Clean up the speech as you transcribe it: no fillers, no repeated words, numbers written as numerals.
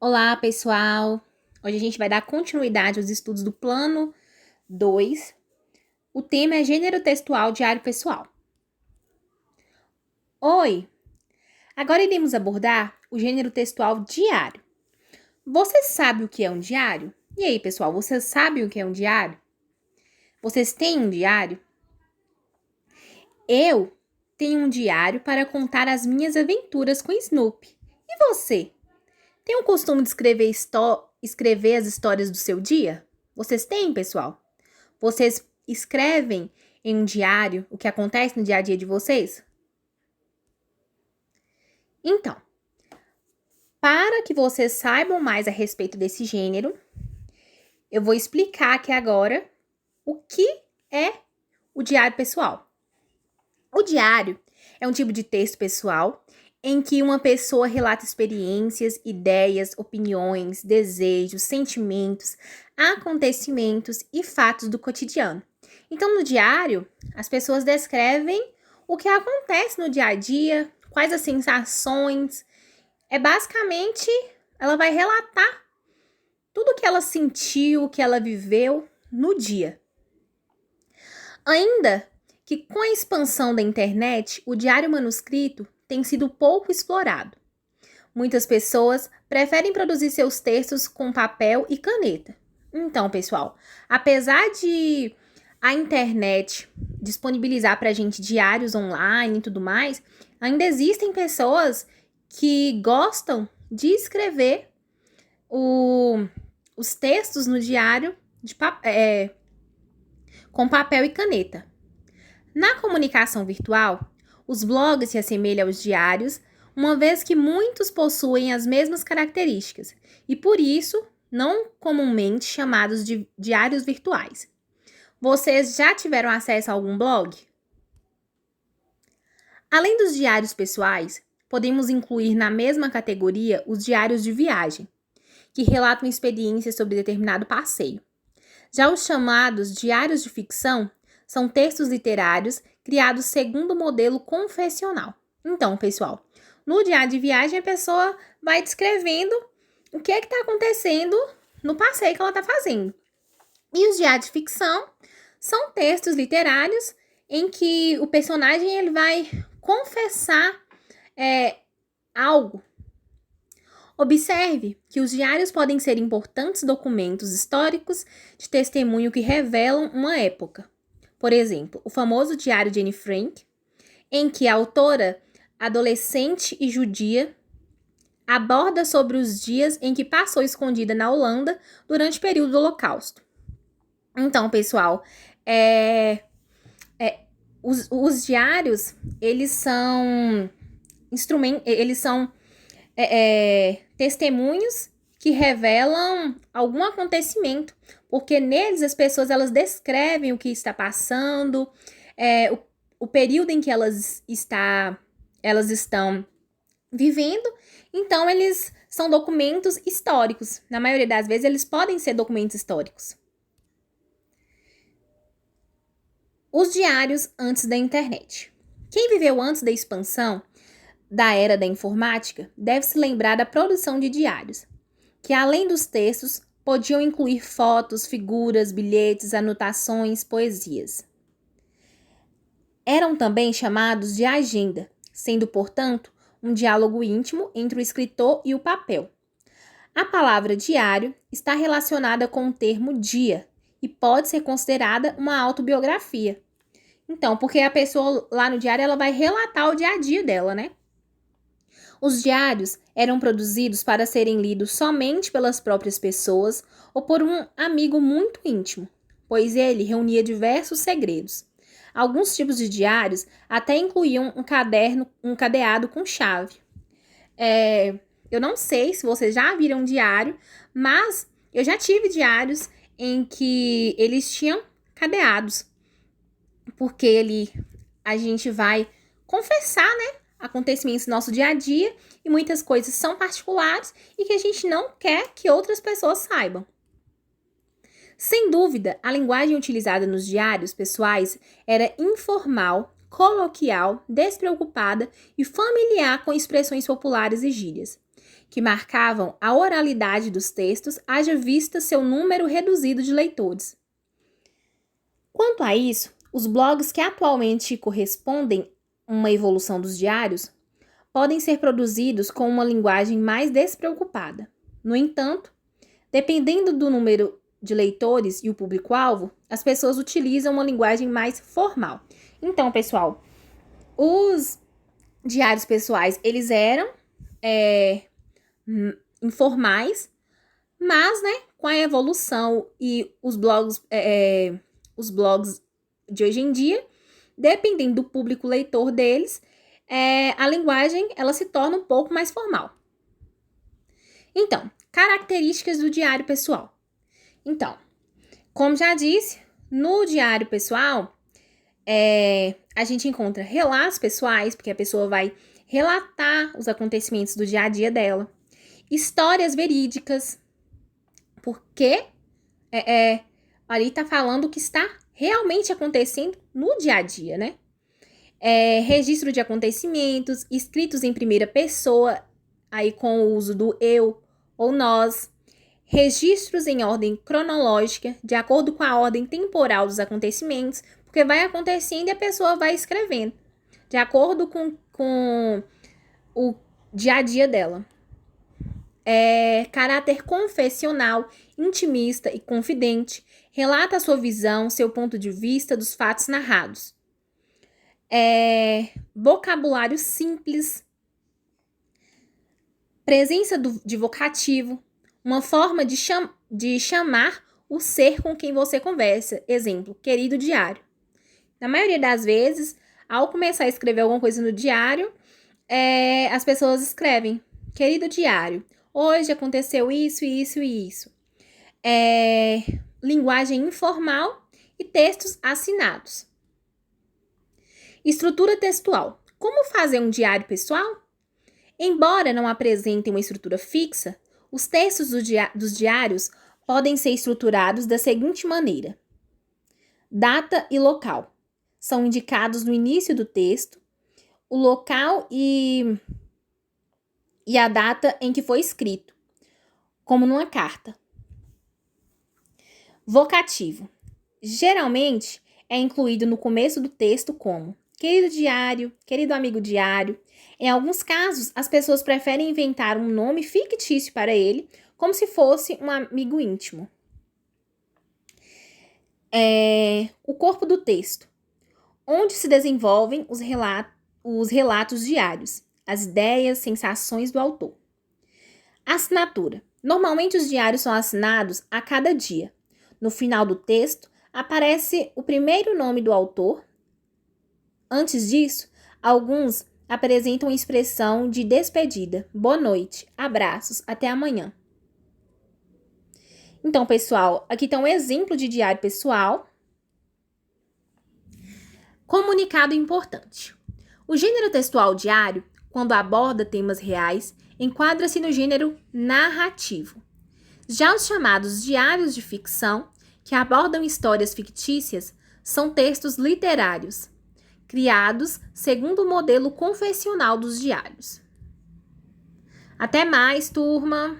Olá, pessoal! Hoje a gente vai dar continuidade aos estudos do Plano 2. O tema é Gênero Textual Diário Pessoal. Oi! Agora iremos abordar o gênero textual diário. Você sabe o que é um diário? E aí, pessoal, vocês sabem o que é um diário? Vocês têm um diário? Eu tenho um diário para contar as minhas aventuras com Snoopy. E você? Tem o costume de escrever as histórias do seu dia? Vocês têm, pessoal? Vocês escrevem em um diário o que acontece no dia a dia de vocês? Então, para que vocês saibam mais a respeito desse gênero, eu vou explicar aqui agora o que é o diário pessoal. O diário é um tipo de texto pessoal em que uma pessoa relata experiências, ideias, opiniões, desejos, sentimentos, acontecimentos e fatos do cotidiano. Então, no diário, as pessoas descrevem o que acontece no dia a dia, quais as sensações. Basicamente, ela vai relatar tudo o que ela sentiu, o que ela viveu no dia. Ainda que com a expansão da internet, o diário manuscrito tem sido pouco explorado. Muitas pessoas preferem produzir seus textos com papel e caneta. Então, pessoal, apesar de a internet disponibilizar para a gente diários online e tudo mais, ainda existem pessoas que gostam de escrever os textos no diário com papel e caneta. Na comunicação virtual, os blogs se assemelham aos diários, uma vez que muitos possuem as mesmas características e, por isso, não comumente chamados de diários virtuais. Vocês já tiveram acesso a algum blog? Além dos diários pessoais, podemos incluir na mesma categoria os diários de viagem, que relatam experiências sobre determinado passeio. Já os chamados diários de ficção são textos literários criados segundo o modelo confessional. Então, pessoal, no diário de viagem a pessoa vai descrevendo o que é que está acontecendo no passeio que ela está fazendo. E os diários de ficção são textos literários em que o personagem ele vai confessar algo. Observe que os diários podem ser importantes documentos históricos de testemunho que revelam uma época. Por exemplo, o famoso diário de Anne Frank, em que a autora, adolescente e judia, aborda sobre os dias em que passou escondida na Holanda durante o período do Holocausto. Então, pessoal, os diários, eles são testemunhos que revelam algum acontecimento, porque neles as pessoas elas descrevem o que está passando, o período em que elas estão vivendo. Então, eles são documentos históricos. Na maioria das vezes, eles podem ser documentos históricos. Os diários antes da internet. Quem viveu antes da expansão da era da informática deve se lembrar da produção de diários, que além dos textos, podiam incluir fotos, figuras, bilhetes, anotações, poesias. Eram também chamados de agenda, sendo, portanto, um diálogo íntimo entre o escritor e o papel. A palavra diário está relacionada com o termo dia e pode ser considerada uma autobiografia. Então, porque a pessoa lá no diário ela vai relatar o dia a dia dela, né? Os diários eram produzidos para serem lidos somente pelas próprias pessoas ou por um amigo muito íntimo, pois ele reunia diversos segredos. Alguns tipos de diários até incluíam um cadeado com chave. Eu não sei se vocês já viram um diário, mas eu já tive diários em que eles tinham cadeados, porque a gente vai confessar, né, acontecimentos do nosso dia a dia e muitas coisas são particulares e que a gente não quer que outras pessoas saibam. Sem dúvida, a linguagem utilizada nos diários pessoais era informal, coloquial, despreocupada e familiar com expressões populares e gírias. que marcavam a oralidade dos textos, haja vista seu número reduzido de leitores. Quanto a isso, os blogs que atualmente correspondem a uma evolução dos diários podem ser produzidos com uma linguagem mais despreocupada. No entanto, dependendo do número de leitores e o público-alvo, as pessoas utilizam uma linguagem mais formal. Então, pessoal, os diários pessoais, eles eram informais, mas, né, com a evolução e os blogs de hoje em dia, dependendo do público leitor deles, a linguagem ela se torna um pouco mais formal. Então, características do diário pessoal. Então, como já disse, no diário pessoal, a gente encontra relatos pessoais, porque a pessoa vai relatar os acontecimentos do dia a dia dela, histórias verídicas, porque ali está falando o que está realmente acontecendo no dia a dia, né? Registro de acontecimentos, escritos em primeira pessoa, aí com o uso do eu ou nós, registros em ordem cronológica, de acordo com a ordem temporal dos acontecimentos, porque vai acontecendo e a pessoa vai escrevendo, de acordo com o dia a dia dela. Caráter confessional, intimista e confidente, relata a sua visão, seu ponto de vista dos fatos narrados. Vocabulário simples, presença de vocativo, uma forma de chamar o ser com quem você conversa. Exemplo, querido diário. Na maioria das vezes, ao começar a escrever alguma coisa no diário, as pessoas escrevem, querido diário, hoje aconteceu isso, isso e isso. Linguagem informal e textos assinados. Estrutura textual. Como fazer um diário pessoal? Embora não apresentem uma estrutura fixa, os textos dos diários podem ser estruturados da seguinte maneira. Data e local são indicados no início do texto, o local e a data em que foi escrito, como numa carta. Vocativo. Geralmente é incluído no começo do texto como querido diário, querido amigo diário. Em alguns casos, as pessoas preferem inventar um nome fictício para ele, como se fosse um amigo íntimo. O corpo do texto, onde se desenvolvem os relatos diários, as ideias, sensações do autor. Assinatura. Normalmente os diários são assinados a cada dia. No final do texto, aparece o primeiro nome do autor. Antes disso, alguns apresentam a expressão de despedida. Boa noite, abraços, até amanhã. Então, pessoal, aqui está um exemplo de diário pessoal. Comunicado importante. O gênero textual diário, quando aborda temas reais, enquadra-se no gênero narrativo. Já os chamados diários de ficção, que abordam histórias fictícias, são textos literários, criados segundo o modelo confessional dos diários. Até mais, turma!